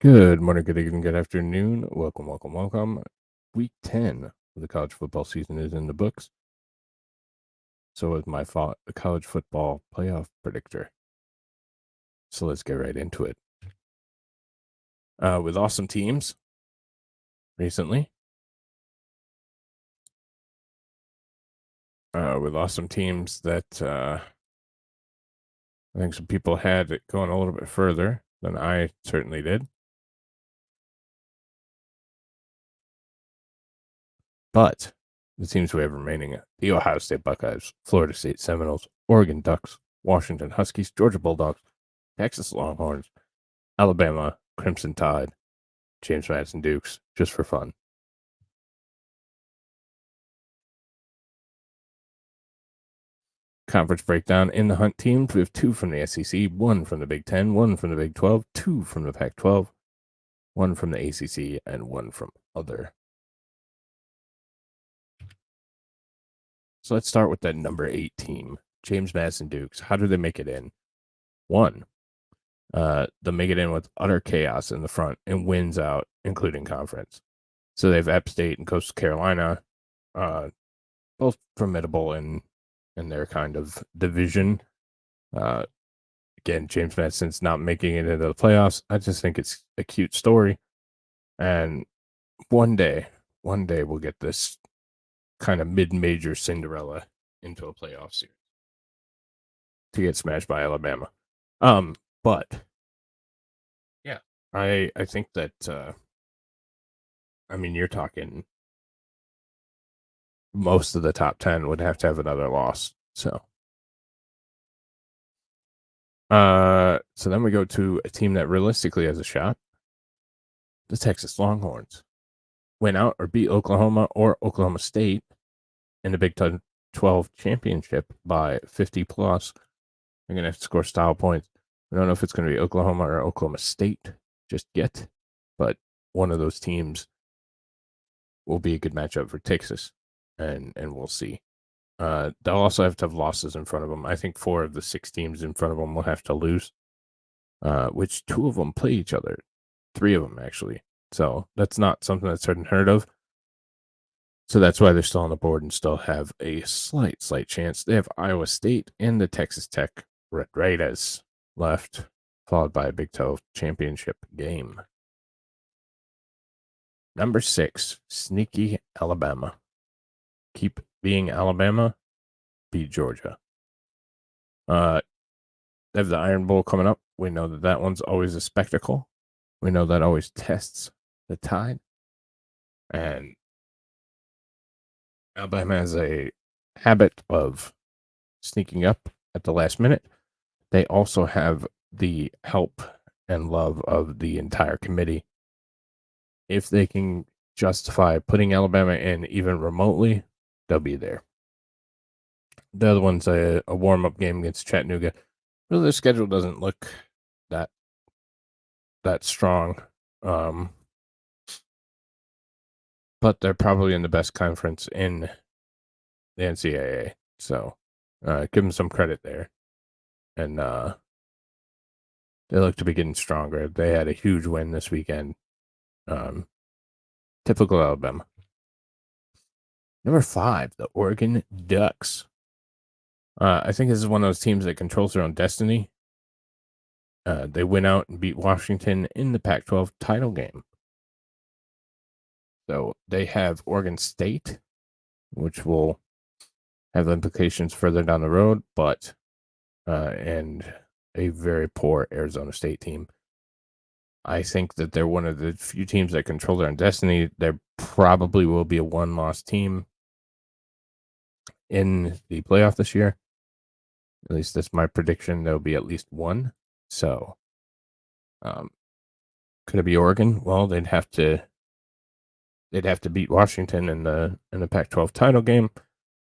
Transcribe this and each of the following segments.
Good morning, good evening, good afternoon. Welcome, welcome, welcome. Week 10 of the college football season is in the books. So is my college football playoff predictor. So let's get right into it. With awesome teams recently, with awesome teams that I think some people had it going a little bit further than I certainly did. But the teams we have remaining: the Ohio State Buckeyes, Florida State Seminoles, Oregon Ducks, Washington Huskies, Georgia Bulldogs, Texas Longhorns, Alabama Crimson Tide, James Madison Dukes, just for fun. Conference breakdown in the Hunt teams. We have 2 from the SEC, 1 from the Big Ten, 1 from the Big 12, 2 from the Pac 12, 1 from the ACC, and 1 from other. So let's start with that number 8 team, James Madison Dukes. How do they make it in? 1, they make it in with utter chaos in the front and wins out, including conference. So they have App State and Coastal Carolina, both formidable in their kind of division. Again, James Madison's not making it into the playoffs. I just think it's a cute story. And one day we'll get this kind of mid-major Cinderella into a playoff series to get smashed by Alabama. But yeah, I think that you're talking most of the top 10 would have to have another loss. So then we go to a team that realistically has a shot, the Texas Longhorns. Win out or beat Oklahoma or Oklahoma State in the Big 12 championship by 50 plus. They're going to have to score style points. I don't know if it's going to be Oklahoma or Oklahoma State just yet, but one of those teams will be a good matchup for Texas, and we'll see. They'll also have to have losses in front of them. I think 4 of the 6 teams in front of them will have to lose, which 2 of them play each other. 3 of them, actually. So that's not something that's unheard of. So that's why they're still on the board and still have a slight chance. They have Iowa State and the Texas Tech Red Raiders left, followed by a Big 12 championship game. Number 6, sneaky Alabama. Keep being Alabama, beat Georgia. They have the Iron Bowl coming up. We know that one's always a spectacle. We know that always tests the tide. And Alabama has a habit of sneaking up at the last minute. They also have the help and love of the entire committee. If they can justify putting Alabama in even remotely, they'll be there. The other one's a warm-up game against Chattanooga. Really, their schedule doesn't look that strong. But they're probably in the best conference in the NCAA. So give them some credit there. And they look to be getting stronger. They had a huge win this weekend. Typical Alabama. Number 5, the Oregon Ducks. I think this is one of those teams that controls their own destiny. They went out and beat Washington in the Pac-12 title game. So they have Oregon State, which will have implications further down the road, but and a very poor Arizona State team. I think that they're one of the few teams that control their own destiny. There probably will be a 1-loss team in the playoff this year. At least that's my prediction. There'll be at least one. So, could it be Oregon? Well, they'd have to beat Washington in the Pac-12 title game,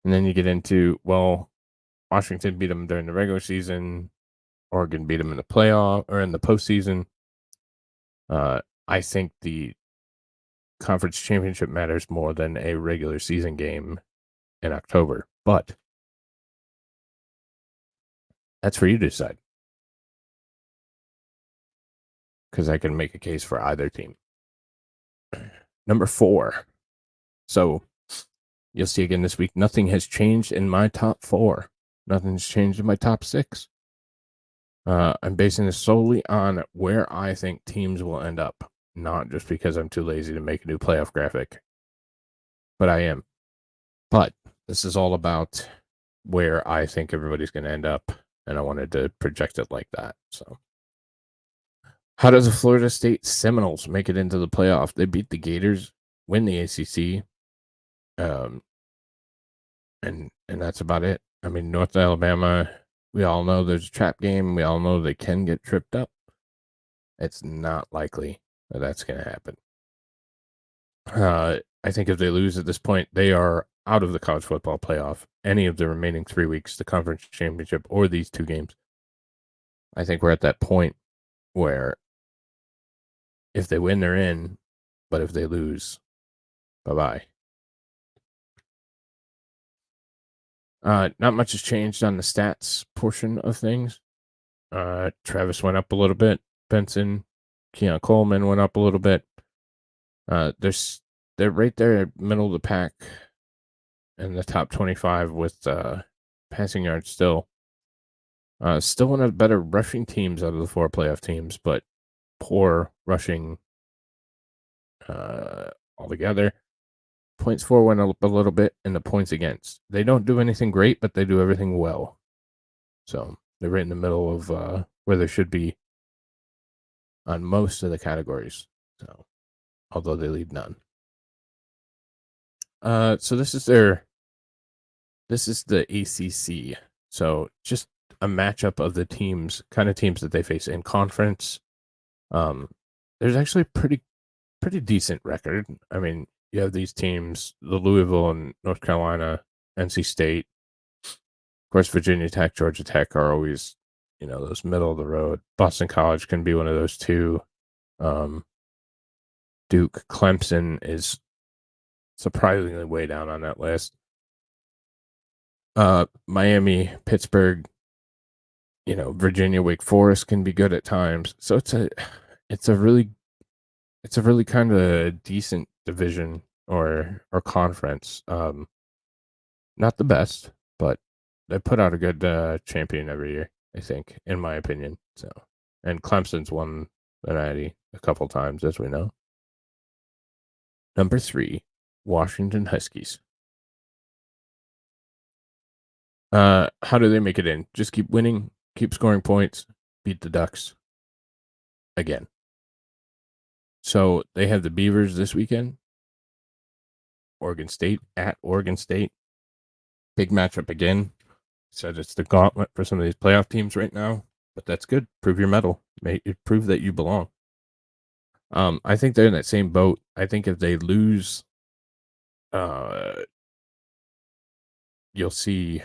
and then you get into, well, Washington beat them during the regular season. Oregon beat them in the playoff or in the postseason. I think the conference championship matters more than a regular season game in October, but that's for you to decide. because I can make a case for either team. Number 4. So you'll see again this week, nothing has changed in my top 4. Nothing's changed in my top 6. I'm basing this solely on where I think teams will end up, not just because I'm too lazy to make a new playoff graphic. But I am. But this is all about where I think everybody's going to end up, and I wanted to project it like that. So, how does the Florida State Seminoles make it into the playoff? They beat the Gators, win the ACC, and that's about it. I mean, North Alabama, we all know there's a trap game. We all know they can get tripped up. It's not likely that that's going to happen. I think if they lose at this point, they are out of the college football playoff. Any of the remaining 3 weeks, the conference championship or these 2 games. I think we're at that point where if they win, they're in, but if they lose, bye-bye. Not much has changed on the stats portion of things. Travis went up a little bit. Benson, Keon Coleman went up a little bit. They're right there, middle of the pack, in the top 25 with passing yards still. Still one of the better rushing teams out of the 4 playoff teams, but poor rushing altogether. Points for went up a little bit, and the points against. They don't do anything great, but they do everything well. So they're right in the middle of where they should be on most of the categories. So, although they lead none. So this is the ACC. So just a matchup of the teams that they face in conference. There's actually pretty decent record. I mean, you have these teams, the Louisville and North Carolina, NC State, of course, Virginia Tech, Georgia Tech are always, those middle of the road. Boston College can be one of those too. Duke, Clemson is surprisingly way down on that list. Miami, Pittsburgh, Virginia, Wake Forest can be good at times. So it's a really kind of decent division or conference. Not the best, but they put out a good champion every year, I think, in my opinion. So, and Clemson's won the Natty a couple times, as we know. Number 3, Washington Huskies. How do they make it in? Just keep winning, keep scoring points, beat the Ducks again. So they have the Beavers this weekend. Oregon State at Oregon State. Big matchup again. Said it's the gauntlet for some of these playoff teams right now, but that's good. Prove your mettle. Prove that you belong. I think they're in that same boat. I think if they lose, you'll see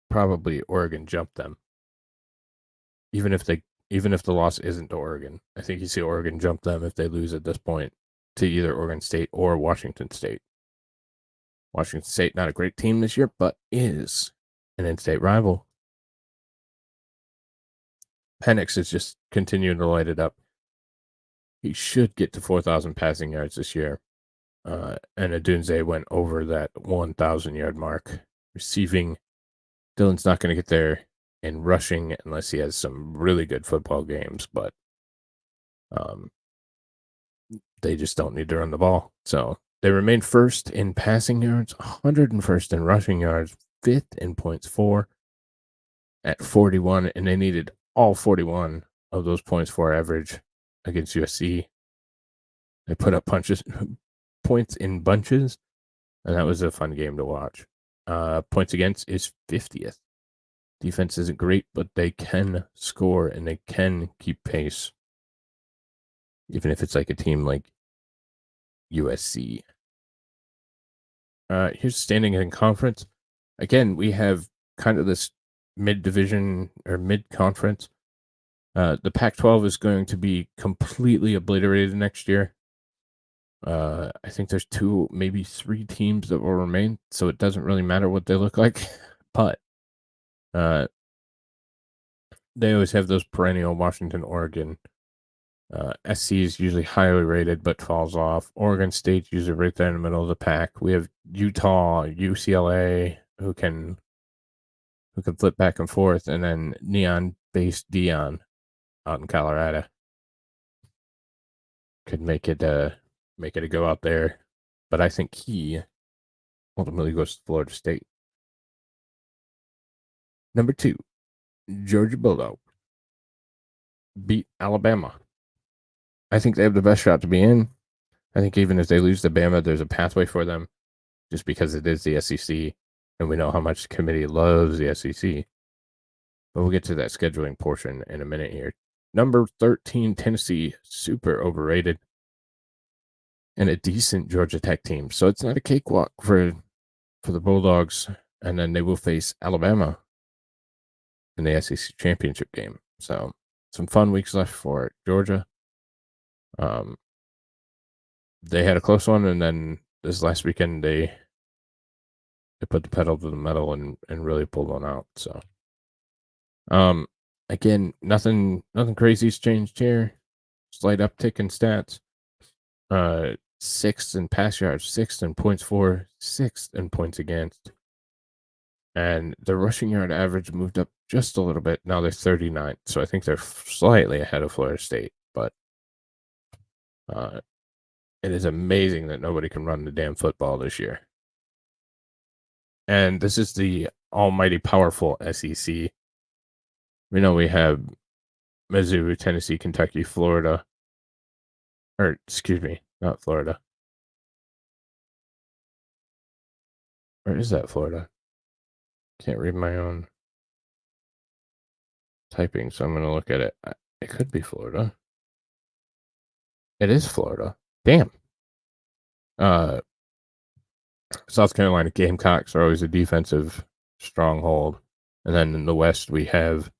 probably Oregon jump them. Even if the loss isn't to Oregon, I think you see Oregon jump them if they lose at this point to either Oregon State or Washington State. Washington State, not a great team this year, but is an in-state rival. Penix is just continuing to light it up. He should get to 4,000 passing yards this year. And Adunze went over that 1,000-yard mark. Receiving, Dylan's not going to get there. And rushing, unless he has some really good football games, but they just don't need to run the ball. So they remain first in passing yards, 101st in rushing yards, 5th in points for at 41, and they needed all 41 of those points for average against USC. They put up points in bunches, and that was a fun game to watch. Points against is 50th. Defense isn't great, but they can score and they can keep pace, even if it's like a team like USC. Here's standing in conference. Again, we have kind of this mid-division or mid-conference. The Pac-12 is going to be completely obliterated next year. I think there's 2, maybe 3 teams that will remain, so it doesn't really matter what they look like. But they always have those perennial Washington, Oregon, SC is usually highly rated but falls off. Oregon State's usually right there in the middle of the pack. We have Utah, UCLA who can flip back and forth, and then neon-based Dion out in Colorado could make it a go out there. But I think he ultimately goes to Florida State. Number 2, Georgia Bulldogs beat Alabama. I think they have the best shot to be in. I think even if they lose to Bama, there's a pathway for them just because it is the SEC, and we know how much the committee loves the SEC. But we'll get to that scheduling portion in a minute here. Number 13, Tennessee, super overrated, and a decent Georgia Tech team. So it's not a cakewalk for the Bulldogs, and then they will face Alabama in the SEC championship game. So some fun weeks left for Georgia. They had a close one, and then this last weekend they put the pedal to the metal and really pulled one out. So, again, nothing crazy's changed here. Slight uptick in stats. 6th in pass yards, 6th in points for, 6th in points against. And the rushing yard average moved up just a little bit. Now they're 39th, so I think they're slightly ahead of Florida State. But it is amazing that nobody can run the damn football this year. And this is the almighty powerful SEC. We know we have Missouri, Tennessee, Kentucky, Florida. Or, excuse me, not Florida. Or is that Florida? Can't read my own typing, so I'm going to look at it. It could be Florida. It is Florida. Damn. South Carolina Gamecocks are always a defensive stronghold. And then in the West, we have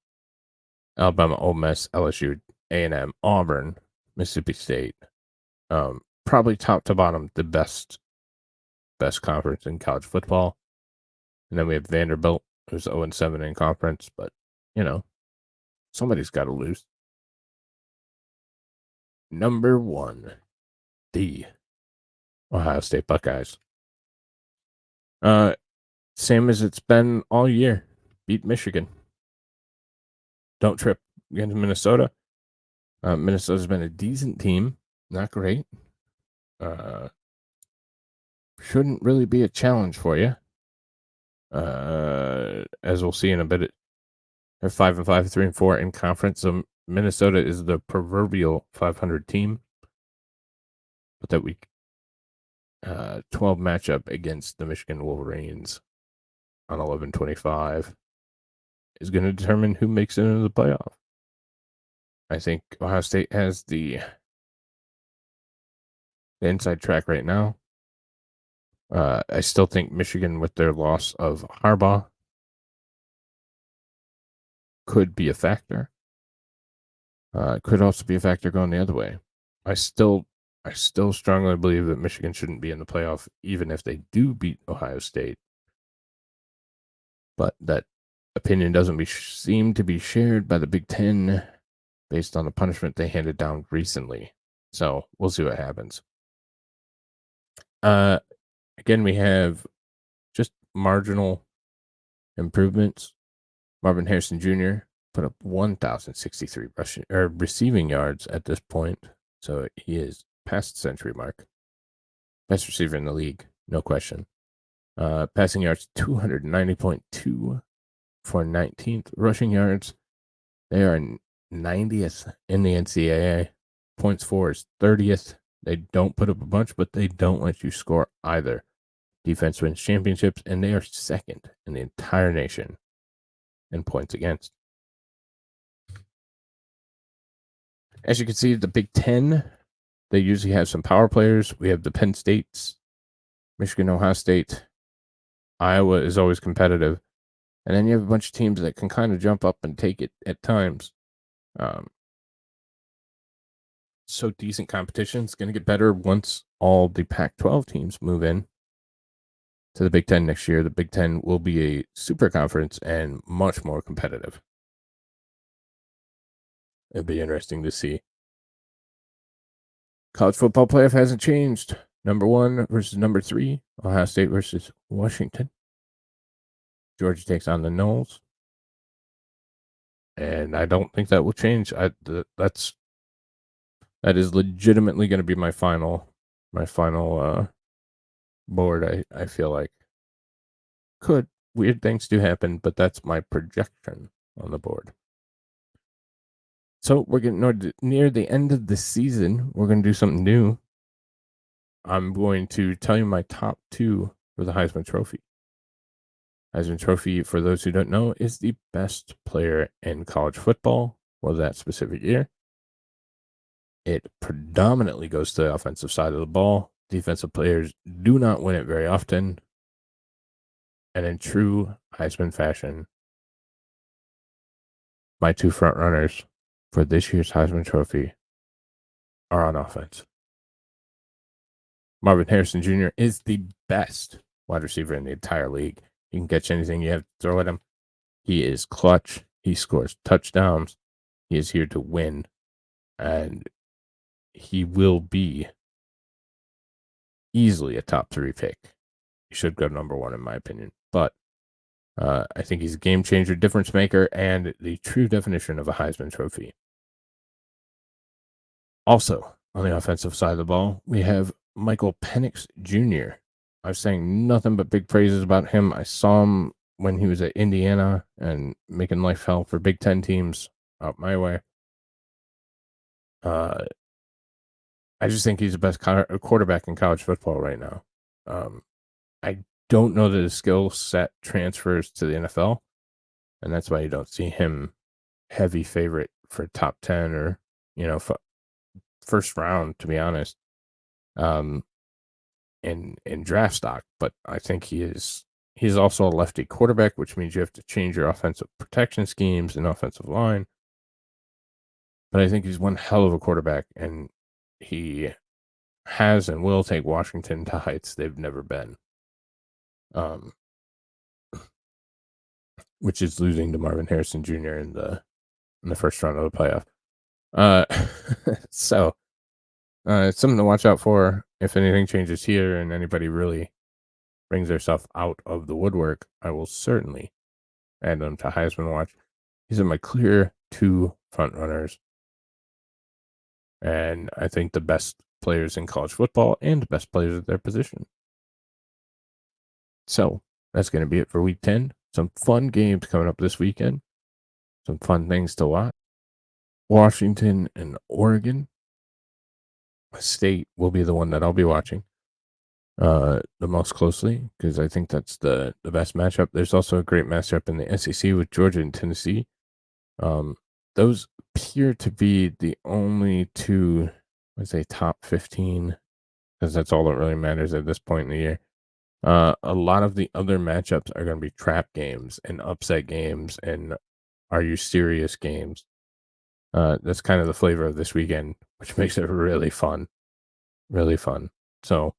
Alabama, Ole Miss, LSU, A&M, Auburn, Mississippi State. Probably top to bottom, the best conference in college football. And then we have Vanderbilt, who's 0-7 in conference. But, somebody's got to lose. Number 1, the Ohio State Buckeyes. Same as it's been all year. Beat Michigan. Don't trip against Minnesota. Minnesota's been a decent team. Not great. Shouldn't really be a challenge for you. As we'll see in a bit, they're 5-5, 3-4 in conference. So Minnesota is the proverbial 500 team. But that week, 12 matchup against the Michigan Wolverines on 11/25 is going to determine who makes it into the playoff. I think Ohio State has the inside track right now. I still think Michigan, with their loss of Harbaugh, could be a factor. Could also be a factor going the other way. I still strongly believe that Michigan shouldn't be in the playoff, even if they do beat Ohio State. But that opinion doesn't seem to be shared by the Big Ten based on the punishment they handed down recently. So we'll see what happens. Again, we have just marginal improvements. Marvin Harrison Jr. put up 1,063 receiving yards at this point. So he is past the century mark. Best receiver in the league, no question. Passing yards, 290.2 for 19th. Rushing yards, they are 90th in the NCAA. Points for is 30th. They don't put up a bunch, but they don't let you score either. Defense wins championships, and they are second in the entire nation in points against. As you can see, the Big Ten, they usually have some power players. We have the Penn States, Michigan, Ohio State. Iowa is always competitive. And then you have a bunch of teams that can kind of jump up and take it at times. So decent competition. It's going to get better once all the Pac-12 teams move in to the Big Ten next year. The Big Ten will be a super conference and much more competitive. It'd be interesting to see. College football playoff hasn't changed. Number 1 versus number 3. Ohio State versus Washington. Georgia takes on the Noles. And I don't think that will change. That is legitimately going to be my final board. I feel like weird things do happen, but that's my projection on the board. So we're getting near the end of the season. We're going to do something new. I'm going to tell you my top 2 for the Heisman Trophy. Heisman Trophy, for those who don't know, is the best player in college football for that specific year. It predominantly goes to the offensive side of the ball. Defensive players do not win it very often. And in true Heisman fashion, my 2 front runners for this year's Heisman Trophy are on offense. Marvin Harrison Jr. is the best wide receiver in the entire league. You can catch anything you have to throw at him. He is clutch. He scores touchdowns. He is here to win. And he will be easily a top 3 pick. He should go number 1 in my opinion. But I think he's a game changer, difference maker, and the true definition of a Heisman Trophy. Also, on the offensive side of the ball, we have Michael Penix Jr. I was saying nothing but big praises about him. I saw him when he was at Indiana and making life hell for Big Ten teams out my way. I just think he's the best quarterback in college football right now. I don't know that his skill set transfers to the NFL, and that's why you don't see him heavy favorite for top 10 or, first round, to be honest, in draft stock. But I think he's also a lefty quarterback, which means you have to change your offensive protection schemes and offensive line. But I think he's one hell of a quarterback, and he has and will take Washington to heights they've never been. Which is losing to Marvin Harrison Jr. in the first round of the playoff. So it's something to watch out for. If anything changes here and anybody really brings their stuff out of the woodwork, I will certainly add them to Heisman Watch. These are my clear 2 front runners. And I think the best players in college football and the best players at their position. So that's going to be it for week 10. Some fun games coming up this weekend. Some fun things to watch. Washington and Oregon State will be the one that I'll be watching the most closely, because I think that's the best matchup. There's also a great matchup in the SEC with Georgia and Tennessee. Those appear to be the only 2, let's say, top 15, because that's all that really matters at this point in the year. A lot of the other matchups are going to be trap games and upset games and are you serious games. That's kind of the flavor of this weekend, which makes it really fun. Really fun. So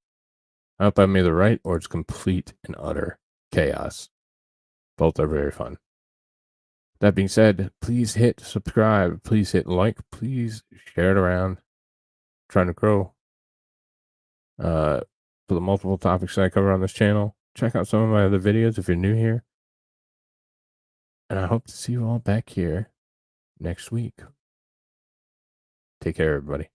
I hope I'm either right or it's complete and utter chaos. Both are very fun. That being said, please hit subscribe. Please hit like. Please share it around. I'm trying to grow. For the multiple topics that I cover on this channel, check out some of my other videos if you're new here. And I hope to see you all back here next week. Take care, everybody.